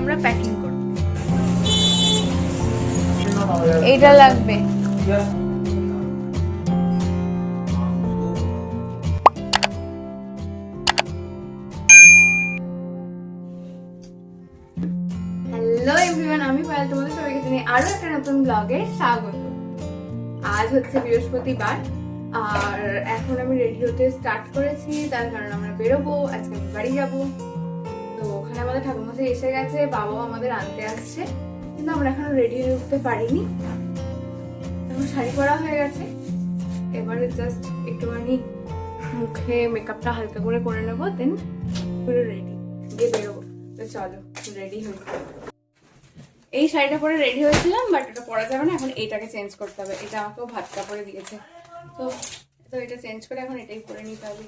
আমরা প্যাকিং করব। এইটা লাগবে। হ্যালো এভরিওয়ান, আমি পায়েল, তোমাদের সবাইকে জানাই আরো একটা নতুন ব্লগে স্বাগত। আজ হচ্ছে বৃহস্পতিবার আর এখন আমি রেডি হতে স্টার্ট করেছি, তার কারণ আমরা বেরোবো, আজকে আমি বাড়ি যাবো। তো ওখানে আমাদের ঠাকুরমশাই এসে গেছে, বাবাও আমাদের আনতে আসছে, কিন্তু আমরা এখনো রেডি হয়ে উঠতে পারিনি। এখন শাড়ি পরা হয়ে গেছে, এবারে জাস্ট একটুখানি মুখে মেকআপটা হালকা করে নেবো, দেন পুরো রেডি দিয়ে বেরোবো। তো চলো রেডি হই। এই শাড়িটা পরে রেডি হয়েছিলাম, বাট এটা পরা যাবে না, এখন এইটাকে চেঞ্জ করতে হবে। এটা আমাকেও ভাত কাপড়ে দিয়েছে, তো তো এটা চেঞ্জ করে এখন এটাই পরে নিতে হবে।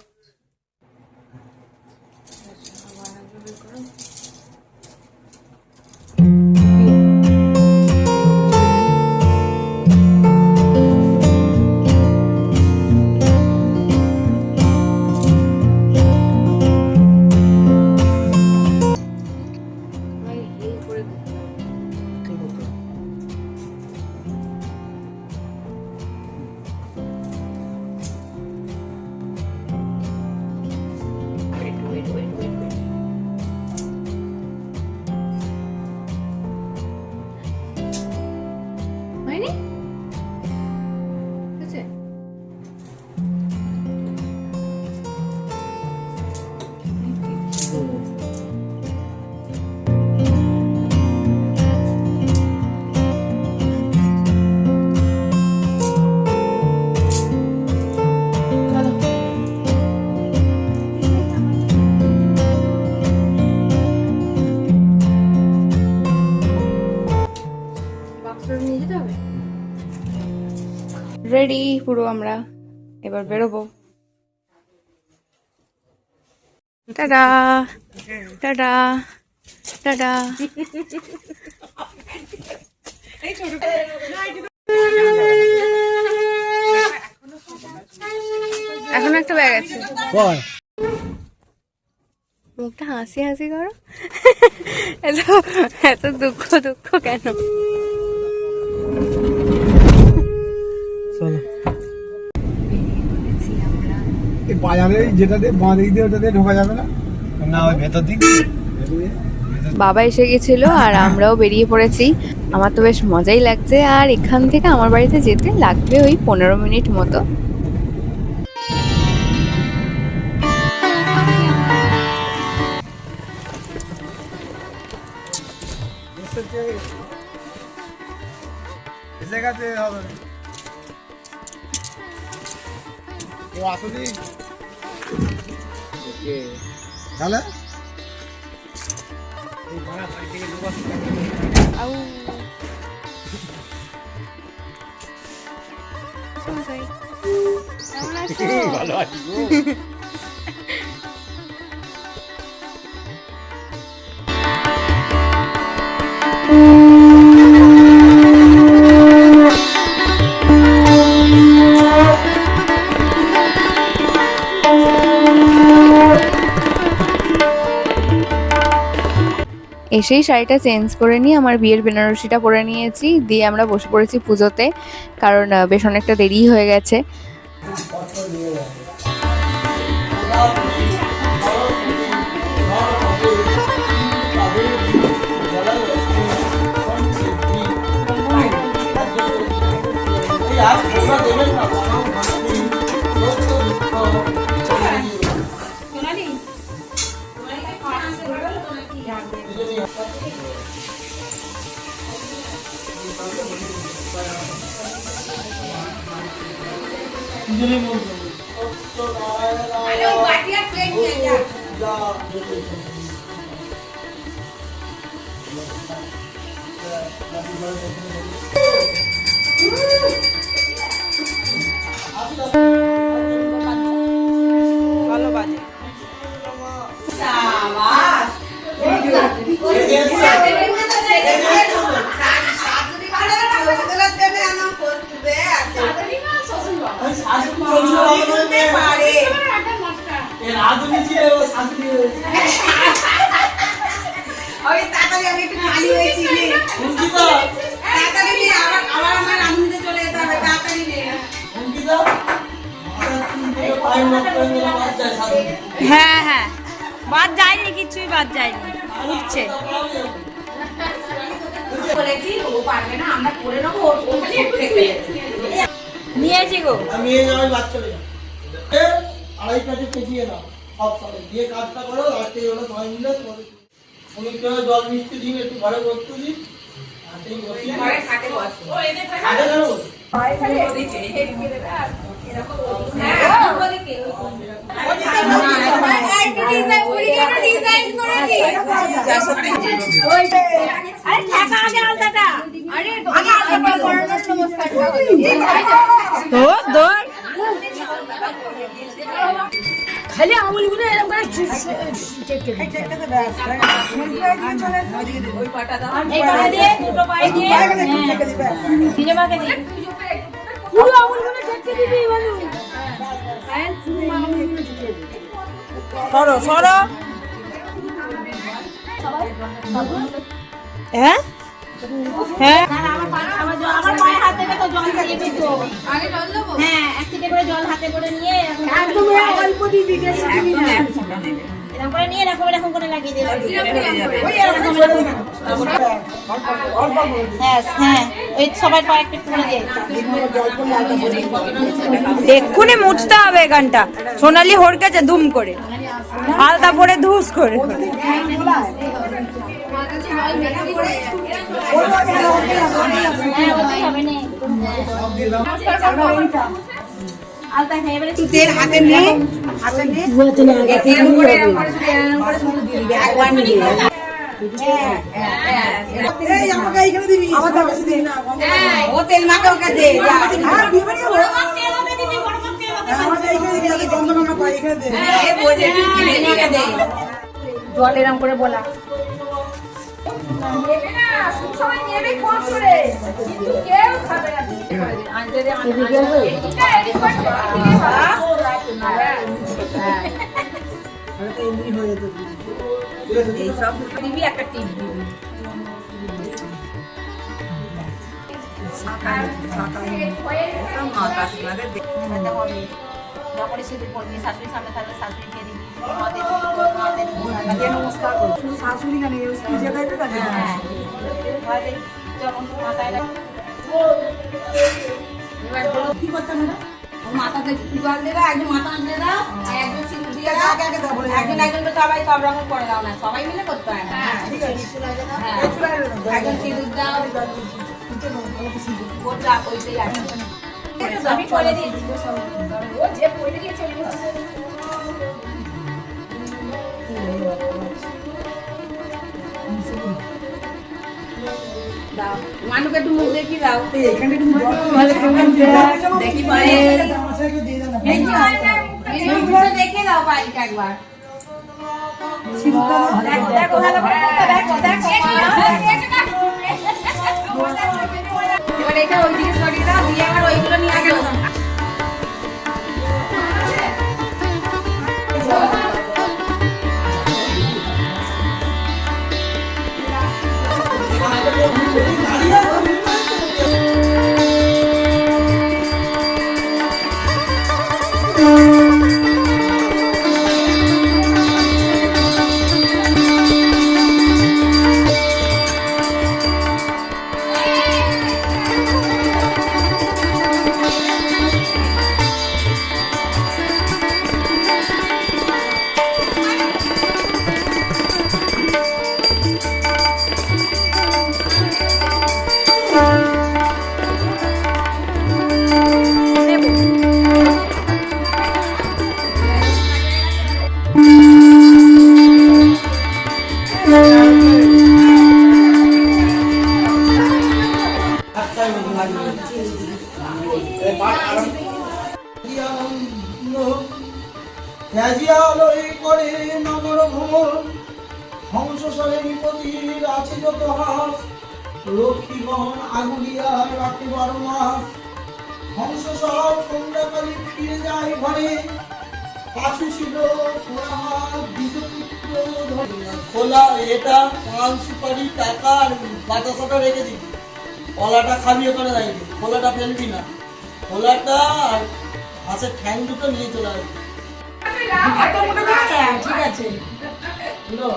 রেডি পুরো, আমরা এবার বেরোবো। Tata tata tata. এখন একটা ব্যাগ আছে, মুখটা হাসি হাসি করো। এত এত দুঃখ দুঃখ কেন? বাবা এসে গেছিল আর আমরাও বেরিয়ে পড়েছি। আমার তো বেশ মজাই লাগছে, আর এখান থেকে আমার বাড়িতে যেতে লাগবে ওই 15 মিনিট মতো। ভালো আছি। এসেই শাড়িটা চেঞ্জ করে নিয়ে আমার বিয়ের বেনারসিটা পরে নিয়েছি, দিয়ে আমরা বসে পড়েছি পুজোতে, কারণ বেশ অনেকটা দেরি হয়ে গেছে। ভালো বাজে। হ্যাঁ হ্যাঁ, বাদ যায়নি, কিছুই বাদ যায়নি, উঠছে। নিয়েছি গো আমি বাচ্চা 2.5 প্যাকেট পেঁচিয়ে নাও সব সবাই দিয়ে কাজটা করো। লাস্টে ওরা সবাই মিলে তোমাদের শ্রমিককে জল মিষ্টি দিন, একটু ঘরে বসতে দিন। খালি আঙুলগুলো এরকম করে দুটো পায়ে দিয়ে পুরো আঙুলগুলো চেটকে দিবি। সরো সরো। হ্যাঁ হ্যাঁ, আমার পায়ে হাত দেবে তো জল দিয়ে দিতো। আগে জল দেবো? হ্যাঁ, এক থেকে করে জল হাতে করে নিয়ে একদম অল্প দিয়ে দিতে শিখবি না। এরকম করে নিয়ে এরকম করে লাগিয়ে দিলাম। ওই এরকম হ্যাঁ হ্যাঁ, ওই সবাই পায়ে একটু করে দিয়ে এক্ষুনি মুছতে হবে এখানটা। সোনালি হড়কেছে দুম করে, আলতা পরে ধুস করে। তেল হাতে নিয়ে তেল মাখে ওকে দে জল এরম করে বলা এইসব দিবি, একটা টিপ দিবি। যখনই সিঁদুর পড়বি, শাশুড়ির সামনে থাকলে শাশুড়িকে দিবি, নমস্কার করবি। শুধু শাশুড়ি কেন, যেমন মাথায় কি করতাম মাথাতে জল দিয়ে দাও, একজন মাথা আনতে দাও, একজন সিঁদুর দিয়ে দাও, একজন একজন সবাই সব রকম করে দাও, না সবাই মিলে করতে হয় না। একজন সিঁদুর দাও, গোটা ওইটাই আছে। আমি করে দিয়েছি, ও যে পড়ে দিয়েছে দাও। মানুকে একটু মুখ দেখি দাও, এখানে একটু দেখি পারে দেখে দাও বাড়িটা একবার। এবার এটা ওইদিকে সরিয়ে দাও, দিয়ে আবার ওইগুলো নিয়ে আসো। লক্ষ্মীগণ আগুলিয়া রাখে 12 মাস। হংস সব সন্ধ্যাকালী ফিরে যায় ঘরে। পাশু ছিল দ্বিজ পুত্র খোলা এটা পান সুপারি টাকা আর বাতাসাটা রেখে দিবি। কলাটা খাবি ওখানে রাখবি, খোলাটা ফেলবি না। খোলাটা আর হাঁসের ঠ্যাং দুটো নিয়ে চলে আসবি। ঠিক আছে বুঝলো?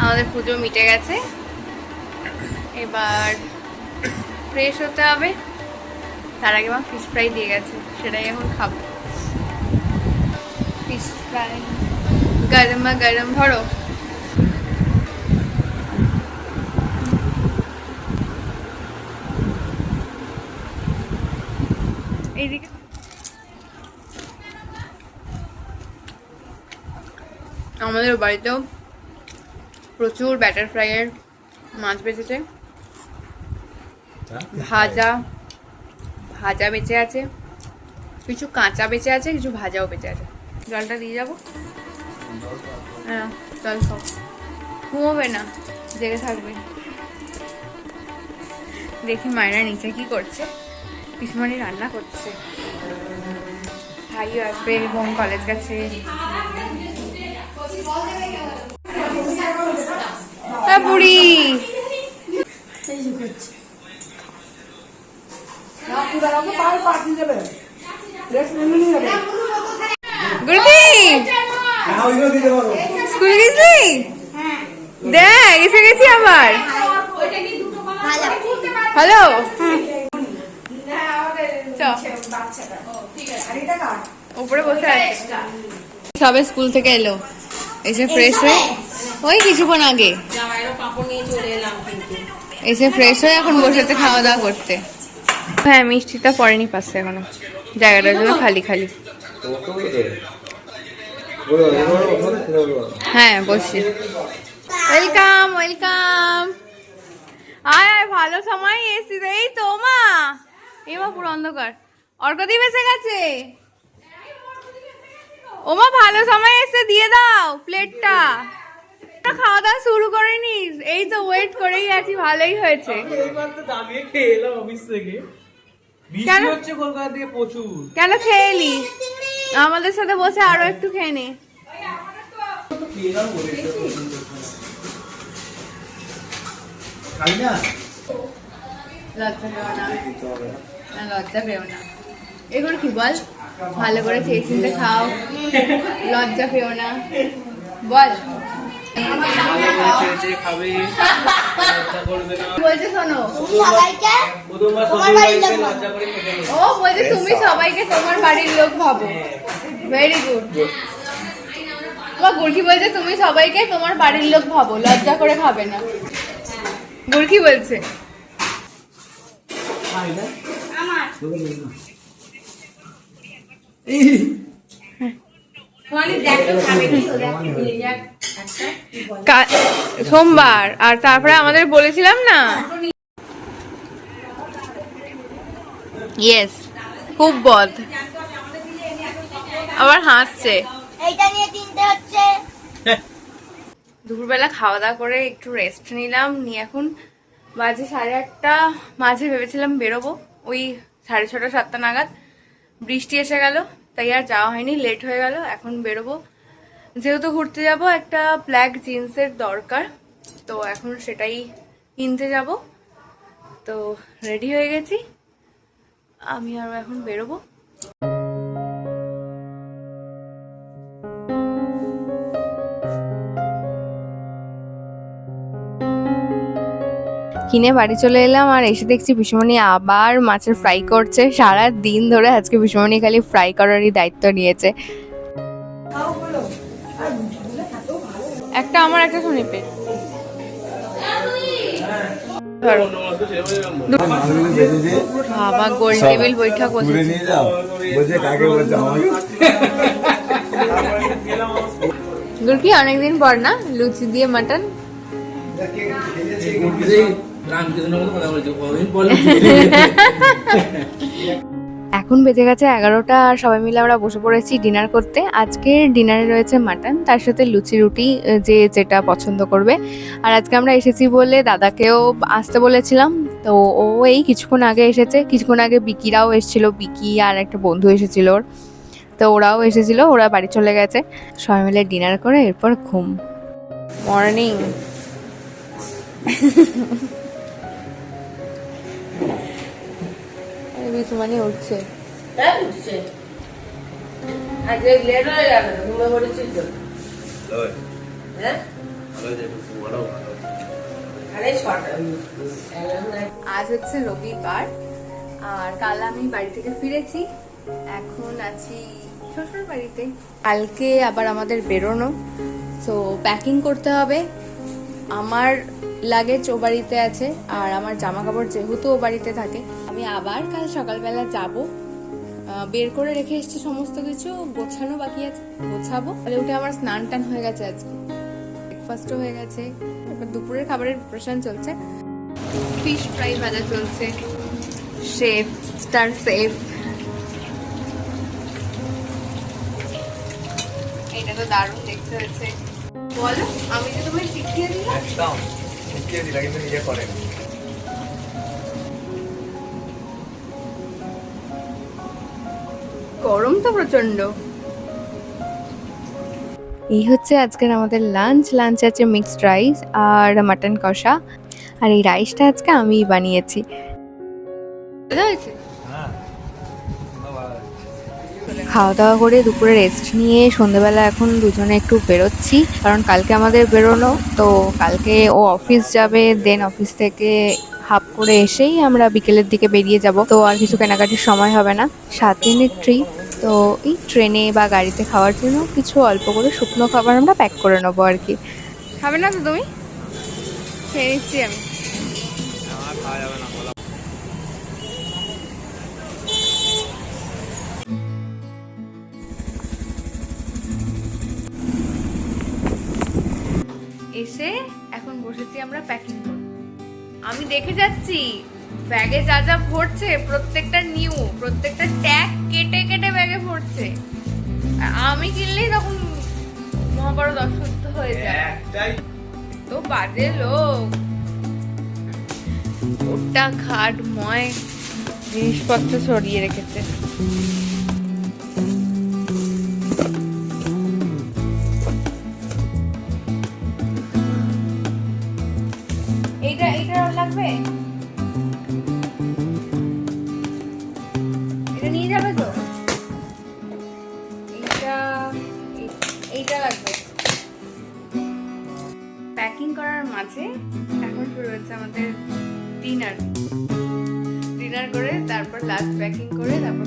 আমাদের পুজো মিটে গেছে, এবার ফ্রেশ হতে হবে। তার আগে মা ফিশ ফ্রাই দিয়ে গেছে, সেটাই এখন খাবো। ফিশ ফ্রাই গরমা গরম। ধরো এইদিকে। আমাদের বাড়িতেও প্রচুর ব্যাটার ফ্রাইয়ের মাছ বেঁচেছে, ভাজা ভাজা বেঁচে আছে, কিছু কাঁচা বেঁচে আছে, কিছু ভাজাও বেঁচে আছে। জলটা দিয়ে যাবো। হ্যাঁ জল খাও, ঘুমোবে না, জেগে থাকবে। দেখি মায়েরা নিচে কি করছে। পিসমণি রান্না করছে, ভাইও আসবে, বোন কলেজ গেছে। বুড়ি স্কুল গেছি, দেখ এসে গেছি আবার। হ্যালো উপরে বসে আছে। সবে স্কুল থেকে এলো, এসে ফ্রেশ হয়ে ওই কিছুক্ষণ আগে এসে ফ্রেশ হয়ে এখন বসেছে খাওয়া দাওয়া করতে। হ্যাঁ মিষ্টিটা পড়েনি পাশে, এখনো জায়গাটার জন্য খালি খালি। হ্যাঁ বসি। ওয়েলকাম ওয়েলকাম, আয় আয়, ভালো সময় এসেছিস। এই তো মা, এবার পুরো অন্ধকার। অর্কদীপ এসে গেছে। ওমা ভালো সময় এসে, দিয়ে দাও প্লেটটা। খাওয়া দাওয়া শুরু করে নিস, এই তো ওয়েট করেই আছি। ভালোই হয়েছে। কেন খেয়ে এলি? আমাদের সাথে বসে আরো একটু খেয়ে নে। লজ্জা পেও না, এগুলো কি বল? ভালো করে চেয়ে চিনতে খাও, লজ্জা পেও না বল। বলছে শোনো, ও বলছে তুমি সবাইকে তোমার বাড়ির লোক ভাবো। Very good. তোমার গুড়কি বলছে তুমি সবাইকে তোমার বাড়ির লোক ভাবো, লজ্জা করে খাবে না। গুড়কি বলছে। সোমবার, আর তারপরে আমাদের বলেছিলাম না। ইয়েস, খুব বদ। আবার হাসছে। দুপুরবেলা খাওয়া দাওয়া করে একটু রেস্ট নিলাম, নিয়ে এখন বাজে 8:30 মাঝে ভেবেছিলাম বেরোবো, ওই 6:30 7টা নাগাদ বৃষ্টি এসে গেল, তাই আর যাওয়া হয়নি, লেট হয়ে গেল। এখন বেরোবো, যেহেতু ঘুরতে যাব, একটা ব্ল্যাক জিন্সের দরকার, তো এখন সেটাই কিনতে যাব। তো রেডি হয়ে গেছি, আমি আর এখন বেরোবো। কিনে বাড়ি চলে এলাম, আর এসে দেখছি পিসমণি আবার মাছের ফ্রাই করছে। সারা দিন ধরে আজকে পিসমণি খালি ফ্রাই করারই দায়িত্ব নিয়েছে। একটা আমার, একটা সুনিপে। বাবা গোল টেবিল বৈঠক বসেছে। গুড়কি অনেকদিন পর না, লুচি দিয়ে মাটন। এখন বেজে গেছে 11টা আর সবাই মিলে আমরা বসে পড়েছি ডিনার করতে। আজকের ডিনারে রয়েছে মাটন, তার সাথে লুচি রুটি, যে যেটা পছন্দ করবে। আর আজকে আমরা এসেছি বলে দাদাকেও আসতে বলেছিলাম, তো ও এই কিছুক্ষণ আগে এসেছে। কিছুক্ষণ আগে বিকিরাও এসেছিল, বিকি আর একটা বন্ধু এসেছিল ওর, তো ওরাও এসেছিল, ওরা বাড়ি চলে গেছে। সবাই মিলে ডিনার করে এরপর ঘুম। মর্নিং। বিছুমানি উঠছে। আজ হচ্ছে রবিবার আর কাল আমি বাড়ি থেকে ফিরেছি, এখন আছি শ্বশুর বাড়িতে। কালকে আবার আমাদের বেরোনো, তো প্যাকিং করতে হবে। আমার লাগেজ ও বাড়িতে আছে আর আমার জামা কাপড় যেহেতু ও বাড়িতে থাকে, আমি আবার কাল সকালবেলা যাব। বের করে রেখে এসেছি সমস্ত কিছু, গোছানো বাকি আছে, গোছাবো। তাহলে উঠে আমার স্নান টান হয়ে গেছে, আজকে ব্রেকফাস্টও হয়ে গেছে। এবার দুপুরের খাবারের প্রিপারেশন চলছে। ফিশ ফ্রাই ভাজা চলছে, শেফ স্টার শেফ। এটা তো দারুণ দেখতে হয়েছে। বলো, আমি তো তোমায় শিখিয়ে দিলাম। একদম শিখিয়ে দিলা, কিন্তু নিজে করেন। গরম তো প্রচন্ড। এই হচ্ছে আজকের আমাদের লাঞ্চ। লাঞ্চ আছে মিক্সড রাইস আর মাটন কষা, আর এই রাইসটা আজকে আমিই বানিয়েছি। খাওয়া দাওয়া করে দুপুরে রেস্ট নিয়ে সন্ধ্যেবেলা এখন দুজনে একটু বেরোচ্ছি, কারণ কালকে আমাদের বেরোনো, তো কালকে ও অফিস যাবে। দেন অফিস থেকে হাফ করে এসেই আমরা বিকেলের দিকে বেরিয়ে যাব, তো আর কিছু কেনাকাটির সময় হবে না। 7 দিনের ট্রিপ, তো এই ট্রেনে বা গাড়িতে খাওয়ার জন্য কিছু অল্প করে শুকনো খাবার আমরা প্যাক করে নেবো আর কি। খাবে না তো তুমি? খেয়ে নিচ্ছি আমি। এসে এখন বসেছি আমরা প্যাকিং করতে। আমি দেখে যাচ্ছি ব্যাগে যা যা ভরছে, প্রত্যেকটা নিউ, প্রত্যেকটা ট্যাগ কেটে কেটে ব্যাগে ভরছে। আমি কিনলেই তখন মহাভারত অসুস্থ হয়ে যায়। তো বাজে লোক, ওটা ঘাট ময় জিনিসপত্র ছড়িয়ে রেখেছে। এইটা লাগবে, এটা নিয়ে যাবে তো? এইটা লাগবে। প্যাকিং করার মাঝে এখন শুরু হচ্ছে আমাদের ডিনার করে তারপর লাস্ট প্যাকিং করে তারপর